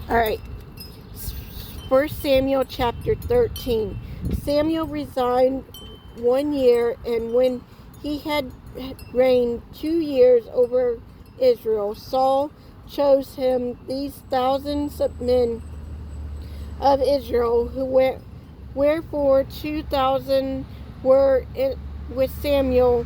All right. 1 Samuel chapter 13. Samuel resigned 1 year, and when he had reigned 2 years over Israel, Saul chose him these thousands of men of Israel, wherefore 2,000 were with Samuel,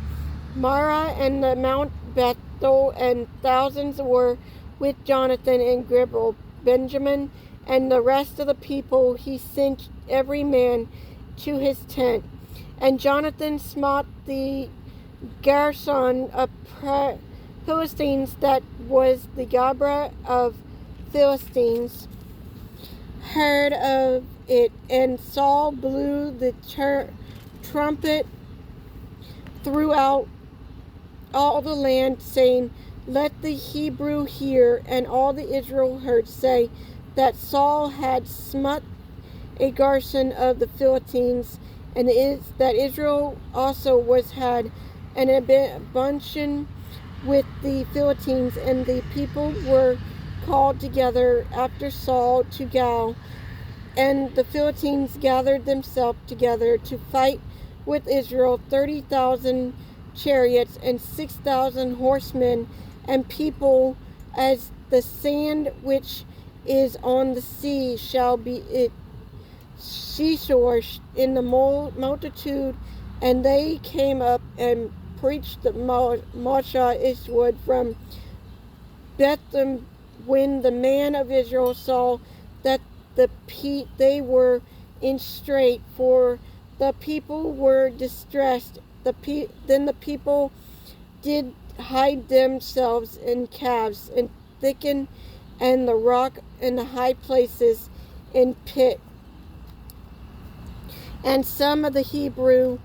Mara and the Mount Bethel, and thousands were with Jonathan and Gibel, Benjamin, and the rest of the people he sent every man to his tent. And Jonathan smote the garrison of Philistines that was the Gabra of Philistines, heard of it, and Saul blew the trumpet throughout all the land, saying, Let the Hebrew hear. And all the Israel heard say that Saul had smote a garrison of the Philistines, and that Israel also was had an abundance with the Philistines, and the people were called together after Saul to Gal. And the Philistines gathered themselves together to fight with Israel, 30,000 chariots and 6,000 horsemen, and people as the sand which is on the sea shall be it seashore in the multitude. And they came up and preached the Moshe eastward from Bethlehem. When the man of Israel saw that they were in strait, for the people were distressed, then the people did hide themselves in caves and thicken, and the rock and the high places in pit. And some of the Hebrew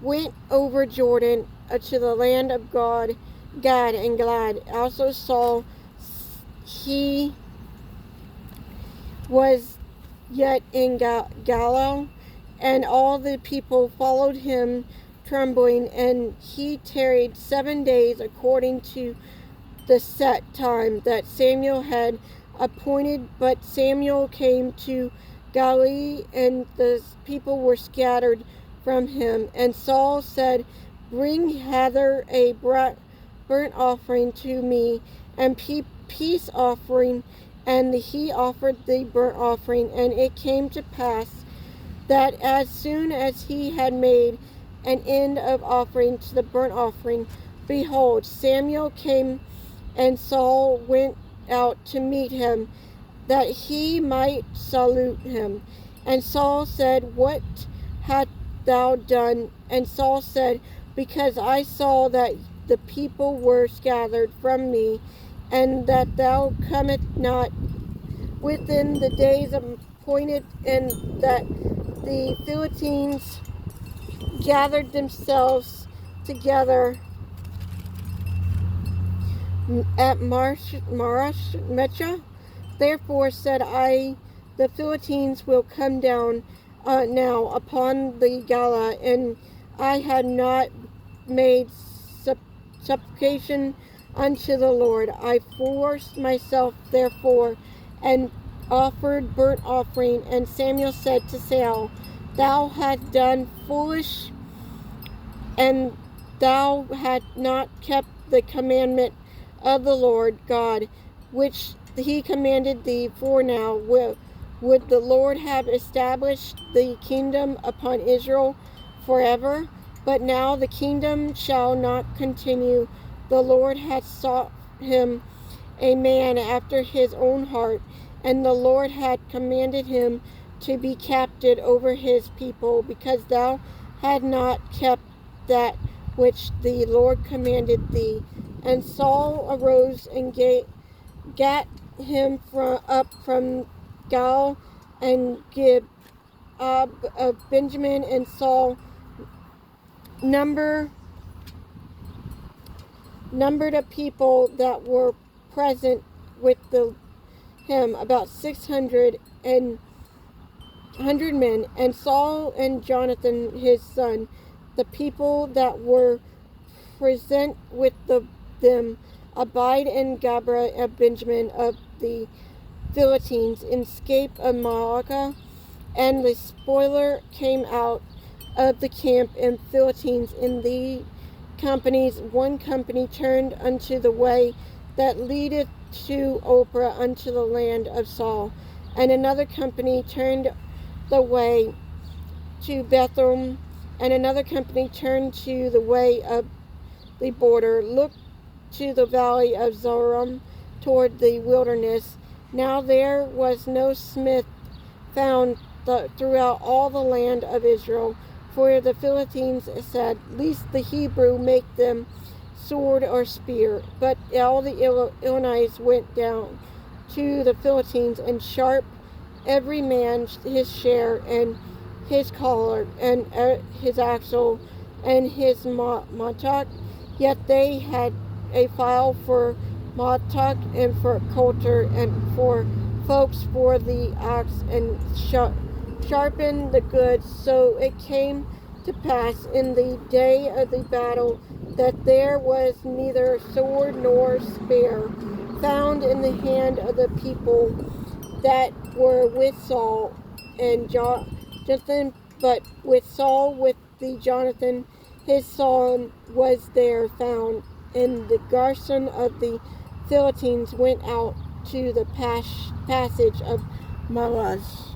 went over Jordan to the land of Gad and Glad. Also Saul, he was yet in Galilee, and all the people followed him trembling, and he tarried 7 days according to the set time that Samuel had appointed. But Samuel came to Galilee, and the people were scattered from him. And Saul said, Bring hither a burnt offering to me, and peace offering. And he offered the burnt offering. And it came to pass that as soon as he had made an end of offering to the burnt offering, behold, Samuel came, and Saul went out to meet him, that he might salute him. And Saul said, What hast thou done? And Saul said, Because I saw that the people were scattered from me, and that thou comest not within the days appointed, and that the Philistines gathered themselves together at Marashmecha. Therefore said I, The Philistines will come down now upon the Gala, and I had not made supplication unto the Lord. I forced myself therefore, and offered burnt offering. And Samuel said to Saul, Thou hast done foolish, and thou hast not kept the commandment of the Lord God, which he commanded thee. For now would the Lord have established the kingdom upon Israel forever? But now the kingdom shall not continue. The Lord hath sought him a man after his own heart, and the Lord had commanded him to be captain over his people, because thou had not kept that which the Lord commanded thee. And Saul arose and gat him up from Gal and Gib of Benjamin. And Saul numbered the people that were present with him, about 600 men. And Saul and Jonathan his son, the people that were present with them, abide in Gabra of Benjamin of the Philistines escaped of Maacah, and the spoiler came out of the camp and Philistines in the companies. One company turned unto the way that leadeth to Ophrah unto the land of Saul, and another company turned the way to Bethlehem, and another company turned to the way of the border, looked to the valley of Zoram toward the wilderness. Now there was no smith found throughout all the land of Israel, for the Philistines said, lest the Hebrew make them sword or spear. But all the Illonites went down to the Philistines and sharp every man his share, and his collar, and his axle, and his mattock. Yet they had a file for mattock, and for coulter, and for folks for the axe, and sharpened the goods. So it came to pass in the day of the battle that there was neither sword nor spear found in the hand of the people that were with Saul and Jonathan, but with Saul, with the Jonathan his son, was there found. And the garrison of the Philistines went out to the passage of Maaz.